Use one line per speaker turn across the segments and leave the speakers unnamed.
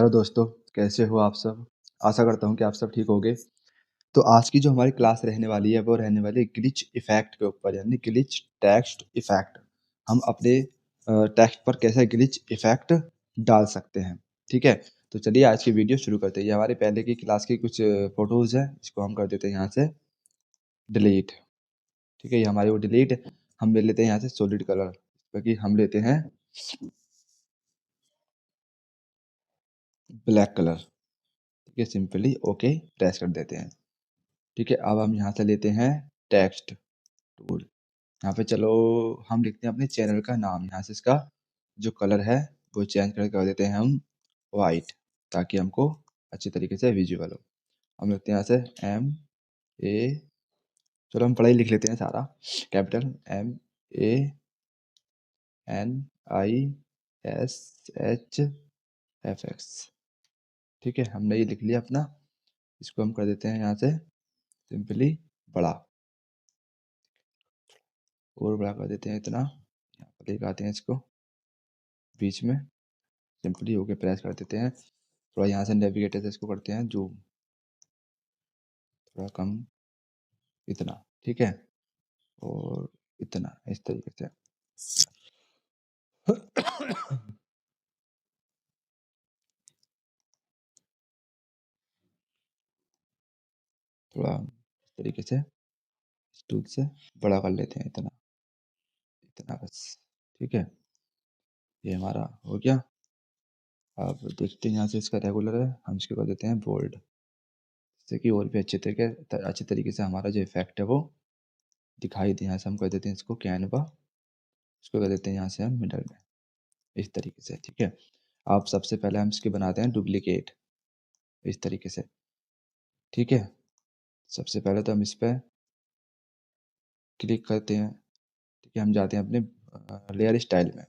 Hello दोस्तों, कैसे हो आप सब? आशा करता हूँ कि आप सब ठीक होंगे। तो आज की जो हमारी क्लास रहने वाली है वो रहने वाली है ग्लिच इफ़ेक्ट के ऊपर, यानी ग्लिच टेक्स्ट इफ़ेक्ट। हम अपने टेक्स्ट पर कैसे ग्लिच इफ़ेक्ट डाल सकते हैं, ठीक है? तो चलिए आज की वीडियो शुरू करते हैं। ये हमारे पहले की क्लास की कुछ फ़ोटोज़ हैं, इसको हम कर देते हैं यहाँ से डिलीट, ठीक है? ये हमारी वो डिलीट। हम ले लेते हैं यहाँ से सॉलिड कलर, क्योंकि हम लेते हैं ब्लैक कलर, ठीक है? सिंपली ओके प्रेस कर देते हैं। ठीक है, अब हम यहाँ से लेते हैं टेक्स्ट टूल। यहाँ पे चलो हम लिखते हैं अपने चैनल का नाम। यहाँ से इसका जो कलर है वो चेंज कर देते हैं हम वाइट, ताकि हमको अच्छी तरीके से विजुअल हो। हम लिखते हैं यहाँ से MA, चलो हम पढ़ाई लिख लेते हैं सारा, कैपिटल MANISHFX। ठीक है, हमने ये लिख लिया अपना। इसको हम कर देते हैं यहाँ से सिंपली बड़ा, और बड़ा कर देते हैं इतना। यहाँ पर लेकर आते हैं इसको बीच में, सिंपली ओके प्रेस कर देते हैं। थोड़ा यहाँ से नेविगेटर से इसको करते हैं जूम, थोड़ा कम, इतना, ठीक है, और इतना, इस तरीके से। थोड़ा इस तरीके से इस टूल से बड़ा कर लेते हैं, इतना इतना बस, ठीक है। ये हमारा हो गया। अब देखते हैं यहाँ से इसका रेगुलर है, हम इसको कर देते हैं बोल्ड, जिससे कि और भी अच्छे तरीके से हमारा जो इफेक्ट है वो दिखाई दे। यहाँ से हम कर देते हैं इसको कैनवा, इसको कर देते हैं यहाँ से हम मिडल में, इस तरीके से, ठीक है। अब सबसे पहले हम इसके बनाते हैं डुप्लीकेट, इस तरीके से, ठीक है। सबसे पहले तो हम इस पर क्लिक करते हैं, ठीक है। हम जाते हैं अपने लेयर स्टाइल में,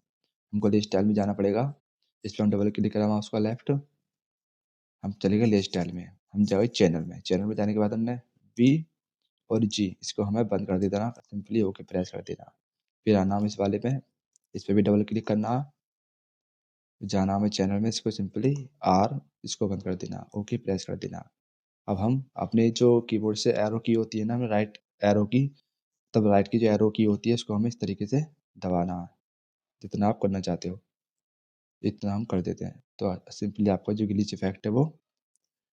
हमको लेयर स्टाइल में जाना पड़ेगा। इस पर हम डबल क्लिक करा माउस का लेफ्ट, हम चले गए लेयर स्टाइल में, हम जाए चैनल में। चैनल में जाने के बाद हमने B और G, इसको हमें बंद कर देना, सिंपली ओके प्रेस कर देना। फिर आना हम इस वाले पे, इस पर भी डबल क्लिक करना, जाना हमें चैनल में, इसको सिंपली R, इसको बंद कर देना, ओके प्रेस कर देना। अब हम अपने जो कीबोर्ड से एरो की होती है ना, हमें राइट एरो की, तब राइट की जो एरो की होती है उसको हमें इस तरीके से दबाना है, जितना आप करना चाहते हो इतना हम कर देते हैं। तो सिंपली आपका जो ग्लिच इफेक्ट है वो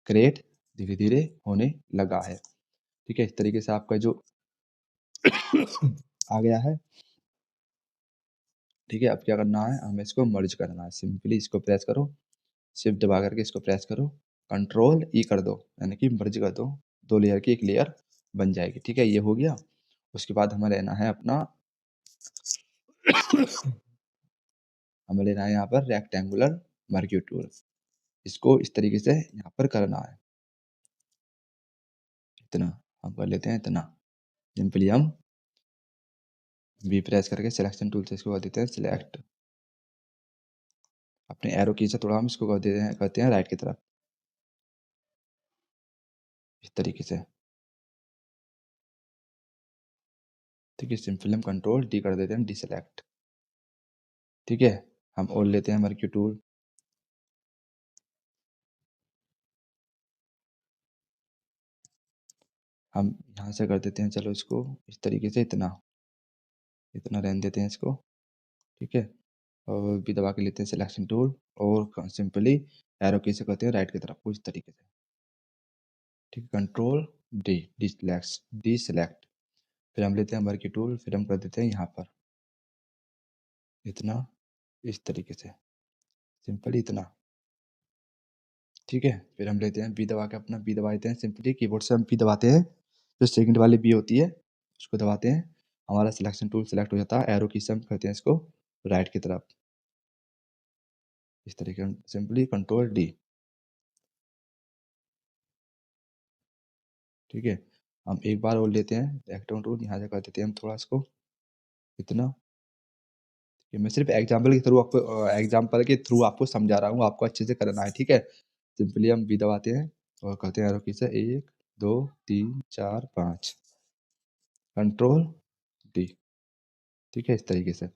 क्रिएट धीरे धीरे होने लगा है, ठीक है। इस तरीके से आपका जो आ गया है, ठीक है। अब क्या करना है, हमें इसको मर्ज करना है। सिंपली इसको प्रेस करो, शिफ्ट दबा करके इसको प्रेस करो, कंट्रोल E कर दो, यानी कि मर्ज कर दो। दो लेयर की एक लेयर बन जाएगी, ठीक है। ये हो गया। उसके बाद हमें लेना है अपना हमें लेना है यहाँ पर रेक्टेंगुलर मर्क्यू टूल। इसको इस तरीके से यहाँ पर करना है, इतना हम कर लेते हैं, इतना सिंपली हम V प्रेस करके सिलेक्शन टूल से इसको कर देते हैं सिलेक्ट। अपने एरो की से थोड़ा हम इसको कर देते हैं, करते हैं राइट की तरफ, इस तरीके से, ठीक है। सिंपली हम कंट्रोल D कर देते हैं, डिसेलेक्ट, ठीक है। हम और लेते हैं मर्क्यू टूल, हम यहाँ से कर देते हैं, चलो इसको इस तरीके से, इतना इतना रहने देते हैं इसको, ठीक है। और भी दबा के लेते हैं सिलेक्शन टूल, और सिंपली एरो की से करते हैं राइट की तरफ को, इस तरीके से, ठीक है। Control D, deselect. फिर हम लेते हैं मर्क्यू टूल, फिर हम कर देते हैं यहाँ पर इतना, इस तरीके से, सिंपली इतना, ठीक है। फिर हम लेते हैं बी दबा के, अपना बी दबा देते हैं, सिंपली कीबोर्ड से हम बी दबाते हैं, जो सेकंड वाली बी होती है उसको दबाते हैं, हमारा सिलेक्शन टूल सेलेक्ट हो जाता है। एरो की से हम करते हैं इसको राइट की तरफ, इस तरीके से, सिंपली कंट्रोल D, ठीक है। हम एक बार और लेते हैं रेक्टेंगल टूल, यहाँ से कर देते हैं हम थोड़ा इसको इतना, कि मैं सिर्फ एग्जाम्पल के थ्रू आपको समझा रहा हूँ, आपको अच्छे से करना है, ठीक है। सिंपली हम बी दबाते हैं और करते हैं एरो की से 1 2 3 4 5, कंट्रोल D, ठीक है, इस तरीके से।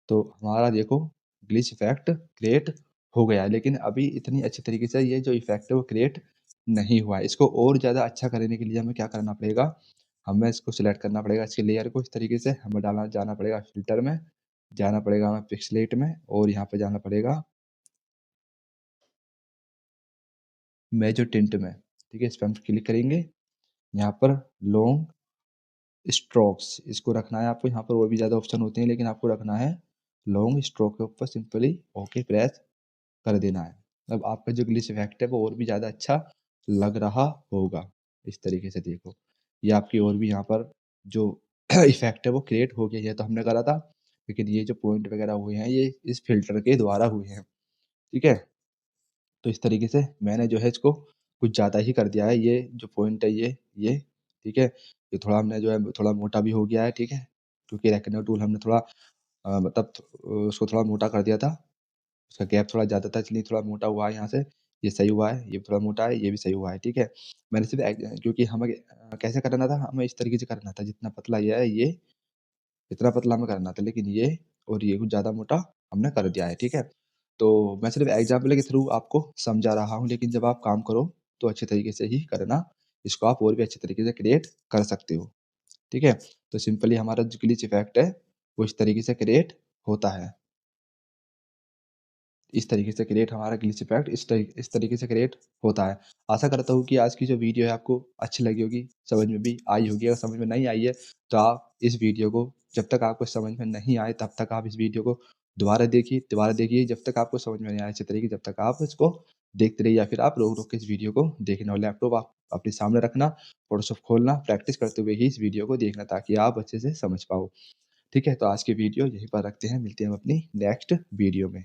तो हमारा देखो ग्लिच इफेक्ट क्रिएट हो गया है, लेकिन अभी इतनी अच्छी तरीके से ये जो इफ़ेक्ट है वो क्रिएट नहीं हुआ है। इसको और ज़्यादा अच्छा करने के लिए हमें क्या करना पड़ेगा, हमें इसको सिलेक्ट करना पड़ेगा इसके लेयर को इस तरीके से, हमें जाना पड़ेगा फ़िल्टर में, जाना पड़ेगा हमें पिक्सेलेट में और यहाँ पे जाना पड़ेगा मेजर टिंट में, ठीक है? इस पे हम क्लिक करेंगे, यहाँ पर लॉन्ग स्ट्रोक्स इसको रखना है आपको, यहाँ पर और भी ज़्यादा ऑप्शन होते हैं लेकिन आपको रखना है लॉन्ग स्ट्रोक के ऊपर सिंपली ओके प्रेस कर देना है। अब आपका जो ग्लिच इफ़ेक्ट है वो और भी ज़्यादा अच्छा लग रहा होगा। इस तरीके से देखो, ये आपकी और भी यहाँ पर जो इफ़ेक्ट है वो क्रिएट हो गया। ये तो हमने करा था, लेकिन ये जो पॉइंट वगैरह हुए हैं ये इस फ़िल्टर के द्वारा हुए हैं, ठीक है? तो इस तरीके से मैंने जो है इसको कुछ ज़्यादा ही कर दिया है, ये जो पॉइंट है ये, ठीक है? ये थोड़ा हमने जो है थोड़ा मोटा भी हो गया है, ठीक है? क्योंकि रेक्टेंगल टूल हमने थोड़ा मतलब उसको थोड़ा मोटा कर दिया था, उसका गैप थोड़ा ज़्यादा था इसलिए थोड़ा मोटा हुआ है यहाँ से, ये सही हुआ है, ये थोड़ा मोटा है, ये भी सही हुआ है, ठीक है? मैंने सिर्फ़ क्योंकि हमें कैसे करना था, हमें इस तरीके से करना था, जितना पतला ये है ये इतना पतला हमें करना था, लेकिन ये और ये कुछ ज़्यादा मोटा हमने कर दिया है, ठीक है? तो मैं सिर्फ़ एग्ज़ाम्पल के थ्रू आपको समझा रहा हूँ, लेकिन जब आप काम करो, तो अच्छे तरीके से ही करना। इसको आप और भी अच्छे तरीके से क्रिएट कर सकते हो, ठीक है? तो सिंपली हमारा जो ग्लिच इफ़ेक्ट है, वो इस तरीके से क्रिएट होता है। इस तरीके से क्रिएट हमारा ग्लिच इफ़ेक्ट इस तरीके से क्रिएट होता है। आशा करता हूँ कि आज की जो वीडियो है आपको अच्छी लगी होगी, समझ में भी आई होगी। अगर समझ में नहीं आई है, तो आप इस वीडियो को जब तक आपको समझ में नहीं आए तब तक आप इस वीडियो को दोबारा देखिए जब तक आपको समझ में नहीं आए अच्छे तरीके जब तक आप इसको देखते रहिए या फिर आप रोक-रोक के इस वीडियो को देखना और लैपटॉप आप अपने सामने रखना, फ़ोटोशॉप खोलना, प्रैक्टिस करते हुए ही इस वीडियो को देखना ताकि आप अच्छे से समझ पाओ। ठीक है? तो आज की वीडियो यहीं पर रखते हैं, मिलते हैं हम अपनी नेक्स्ट वीडियो में।